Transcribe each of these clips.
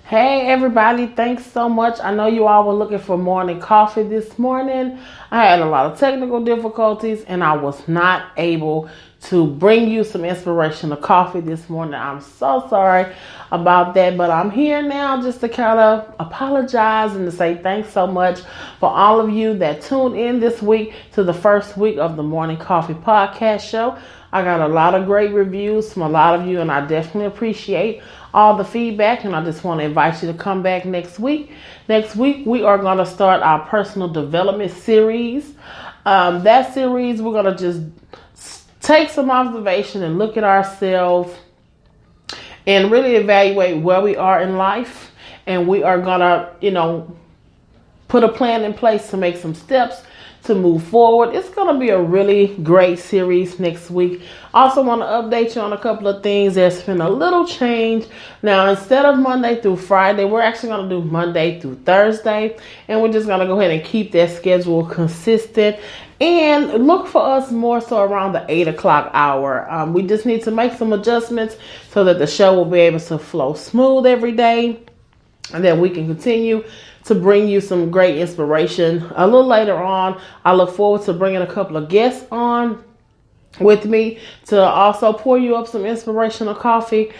Hey everybody, thanks so much. I know you all were looking for morning coffee this morning. I had a lot of technical difficulties and I was not able to bring you some inspirational coffee this morning. I'm so sorry about that, but I'm here now just to kind of apologize and to say thanks so much for all of you that tuned in this week to the first week of the Morning Coffee Podcast Show. I got a lot of great reviews from a lot of you, and I definitely appreciate all the feedback, and I just want to invite you to come back next week. Next week, we are going to start our personal development series. That series, we're going to just take some observation and look at ourselves and really evaluate where we are in life. And we are going to, put a plan in place to make some steps to move forward. It's going to be a really great series next week. Also want to update you on a couple of things. There's been a little change. Now, instead of Monday through Friday, we're actually going to do Monday through Thursday. And we're just going to go ahead and keep that schedule consistent and look for us more so around the 8 o'clock hour. We just need to make some adjustments so that the show will be able to flow smooth every day and that we can continue to bring you some great inspiration. A little later on, I look forward to bringing a couple of guests on with me to also pour you up some inspirational coffee.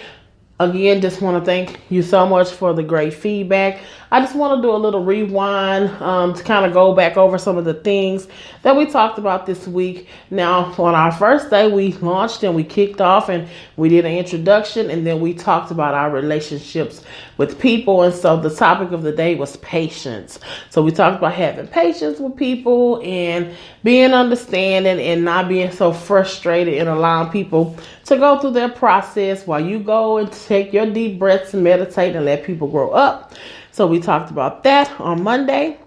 Again, just want to thank you so much for the great feedback. I just want to do a little rewind to kind of go back over some of the things that we talked about this week. Now, on our first day, we launched and we kicked off and we did an introduction, and then we talked about our relationships with people. And so the topic of the day was patience. So we talked about having patience with people and being understanding and not being so frustrated and allowing people to go through their process while you go and take your deep breaths and meditate and let people grow up. So we talked about that on Monday.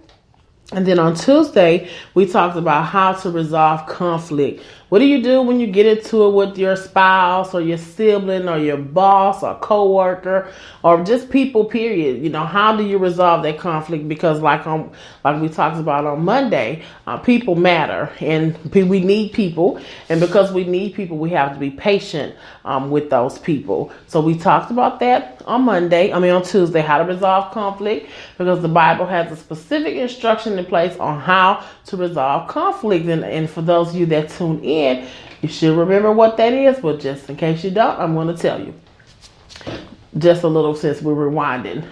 And then on Tuesday, we talked about how to resolve conflict. What do you do when you get into it with your spouse or your sibling or your boss or coworker or just people, period? How do you resolve that conflict? Because like we talked about on Monday, people matter and we need people. And because we need people, we have to be patient with those people. So we talked about that on Tuesday, how to resolve conflict, because the Bible has a specific instruction in place on how to resolve conflict. And for those of you that tune in, you should remember what that is, but just in case you don't, I'm going to tell you. Just a little since we're rewinding.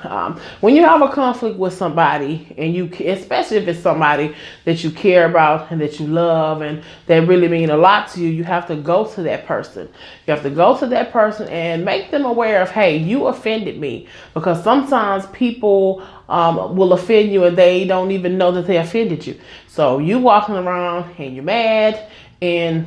When you have a conflict with somebody, and especially if it's somebody that you care about and that you love and that really mean a lot to you, you have to go to that person. You have to go to that person and make them aware of, hey, you offended me. Because sometimes people will offend you and they don't even know that they offended you. So you walking around and you're mad and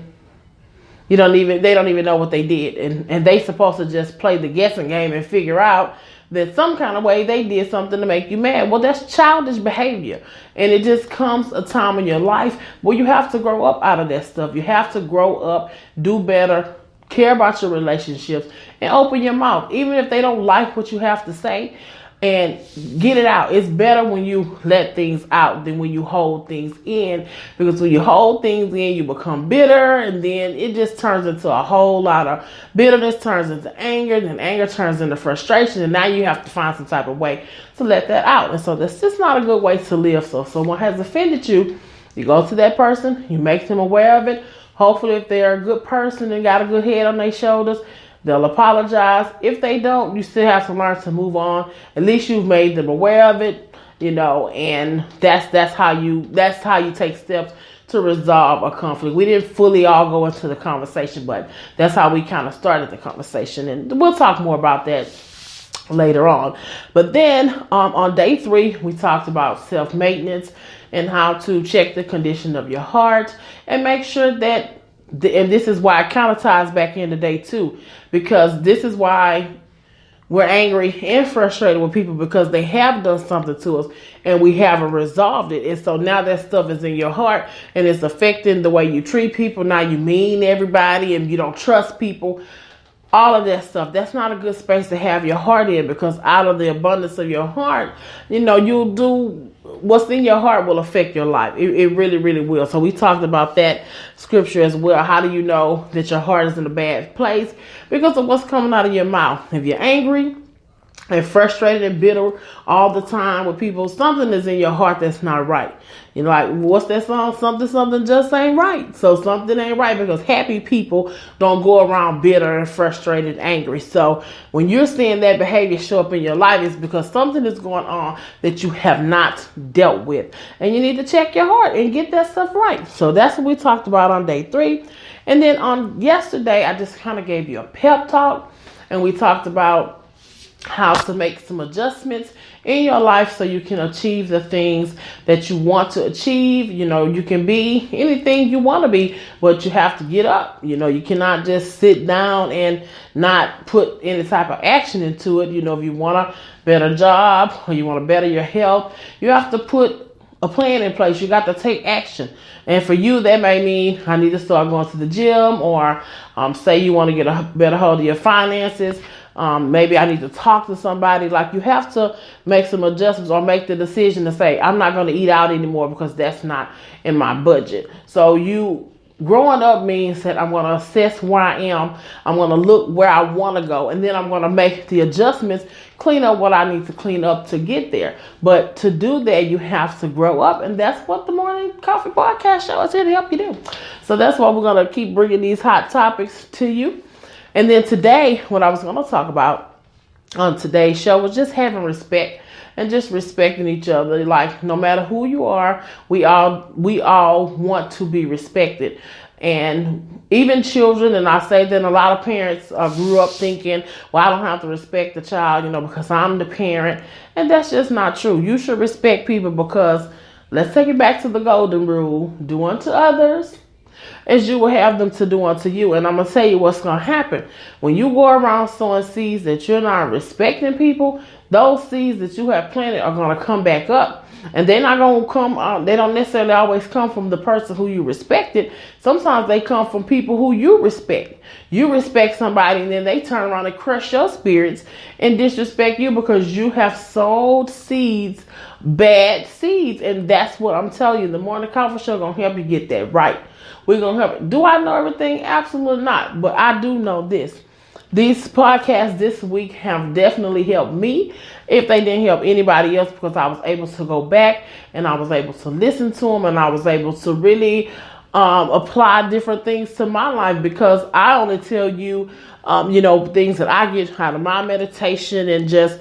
they don't even know what they did. And they supposed to just play the guessing game and figure out that some kind of way they did something to make you mad. Well, that's childish behavior. And it just comes a time in your life where you have to grow up out of that stuff. You have to grow up, do better, care about your relationships, and open your mouth. Even if they don't like what you have to say, and get it out. It's better when you let things out than when you hold things in. Because when you hold things in, you become bitter, and then it just turns into a whole lot of bitterness, turns into anger, then anger turns into frustration, and now you have to find some type of way to let that out. And so that's just not a good way to live. So if someone has offended you, you go to that person, you make them aware of it. Hopefully, if they're a good person and got a good head on their shoulders, they'll apologize. If they don't, you still have to learn to move on. At least you've made them aware of it, and that's how you take steps to resolve a conflict. We didn't fully all go into the conversation, but that's how we kind of started the conversation. And we'll talk more about that later on. But then on day 3, we talked about self-maintenance and how to check the condition of your heart and make sure that, and this is why it kind of ties back into day 2, because this is why we're angry and frustrated with people, because they have done something to us and we haven't resolved it. And so now that stuff is in your heart and it's affecting the way you treat people. Now you mean everybody and you don't trust people. All of that stuff, that's not a good space to have your heart in, because out of the abundance of your heart, you'll do what's in your heart will affect your life. It really, really will. So we talked about that scripture as well. How do you know that your heart is in a bad place? Because of what's coming out of your mouth. If you're angry, and frustrated and bitter all the time with people, something is in your heart that's not right. You know, like, what's that song? Something just ain't right. So something ain't right, because happy people don't go around bitter and frustrated, angry. So when you're seeing that behavior show up in your life, it's because something is going on that you have not dealt with. And you need to check your heart and get that stuff right. So that's what we talked about on day 3. And then on yesterday, I just kind of gave you a pep talk, and we talked about how to make some adjustments in your life so you can achieve the things that you want to achieve. You know, you can be anything you want to be, but you have to get up. You know, you cannot just sit down and not put any type of action into it. You know, if you want a better job or you want to better your health, you have to put a plan in place. You got to take action. And for you, that may mean I need to start going to the gym, or say you want to get a better hold of your finances. Maybe I need to talk to somebody. Like, you have to make some adjustments or make the decision to say, I'm not going to eat out anymore because that's not in my budget. So growing up means that I'm going to assess where I am. I'm going to look where I want to go. And then I'm going to make the adjustments, clean up what I need to clean up to get there. But to do that, you have to grow up. And that's what the Morning Coffee Podcast Show is here to help you do. So that's why we're going to keep bringing these hot topics to you. And then today, what I was going to talk about on today's show was just having respect and just respecting each other. Like, no matter who you are, we all want to be respected. And even children, and I say that a lot of parents grew up thinking, well, I don't have to respect the child, you know, because I'm the parent. And that's just not true. You should respect people, because let's take it back to the golden rule: do unto others as you will have them to do unto you. And I'm going to tell you what's going to happen. When you go around sowing seeds that you're not respecting people, those seeds that you have planted are going to come back up. And they're not going to come, they don't necessarily always come from the person who you respected. Sometimes they come from people who you respect. You respect somebody, and then they turn around and crush your spirits and disrespect you because you have sowed seeds, bad seeds. And that's what I'm telling you. The Morning Coffee Show going to help you get that right. We're going to help you. Do I know everything? Absolutely not. But I do know this. These podcasts this week have definitely helped me, if they didn't help anybody else, because I was able to go back and I was able to listen to them, and I was able to really apply different things to my life, because I only tell you, things that I get out of my meditation and just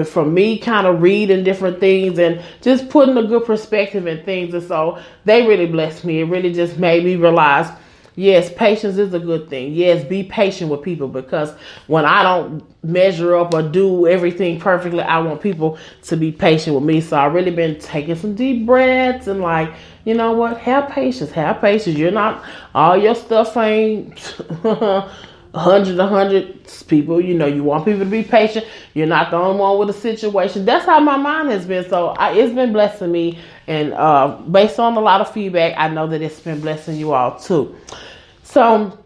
from me kind of reading different things and just putting a good perspective in things. And so they really blessed me. It really just made me realize, yes, patience is a good thing. Yes, be patient with people, because when I don't measure up or do everything perfectly, I want people to be patient with me. So I've really been taking some deep breaths and like, you know what, have patience. You're not, all your stuff ain't 100 people. You know, you want people to be patient. You're not the only one with a situation. That's how my mind has been. So it's been blessing me. And based on a lot of feedback, I know that it's been blessing you all too. So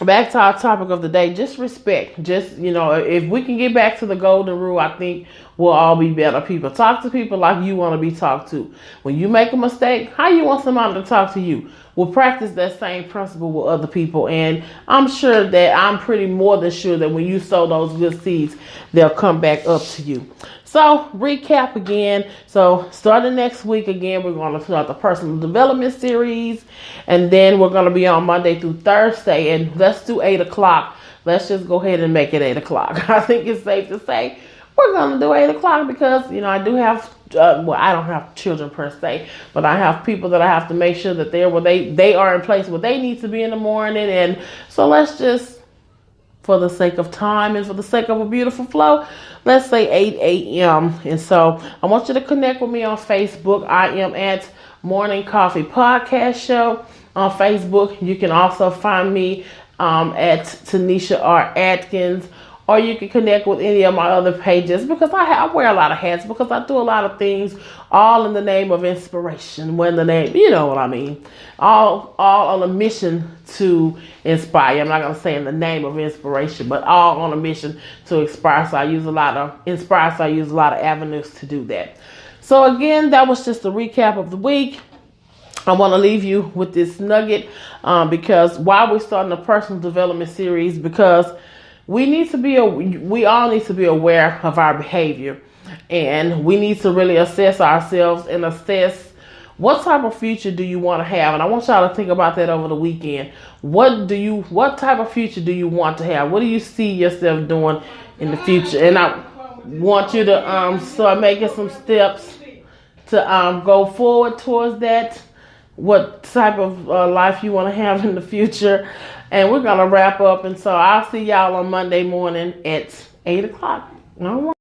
back to our topic of the day, just respect. Just, if we can get back to the golden rule, I think we'll all be better people. Talk to people like you want to be talked to. When you make a mistake, how you want somebody to talk to you? We'll practice that same principle with other people. And I'm pretty more than sure that when you sow those good seeds, they'll come back up to you. So recap again. So starting next week again, we're going to start the personal development series. And then we're going to be on Monday through Thursday. And let's do 8 o'clock. Let's just go ahead and make it 8 o'clock. I think it's safe to say we're going to do 8 o'clock because, I do have, I don't have children per se, but I have people that I have to make sure that they are in place where they need to be in the morning. And so let's just, for the sake of time and for the sake of a beautiful flow, let's say 8 a.m. And so I want you to connect with me on Facebook. I am at Morning Coffee Podcast Show on Facebook. You can also find me at Tanisha R. Atkins, or you can connect with any of my other pages, because I wear a lot of hats, because I do a lot of things all in the name of inspiration. When the name, you know what I mean, all on a mission to inspire. I'm not going to say in the name of inspiration, but all on a mission to inspire. So I use a lot of avenues to do that. So again, that was just a recap of the week. I want to leave you with this nugget because while we're starting a personal development series, because we all need to be aware of our behavior, and we need to really assess ourselves and assess what type of future do you want to have. And I want y'all to think about that over the weekend. What type of future do you want to have? What do you see yourself doing in the future? And I want you to start making some steps to go forward towards that. What type of life you want to have in the future. And we're going to wrap up. And so I'll see y'all on Monday morning at 8 o'clock. All right.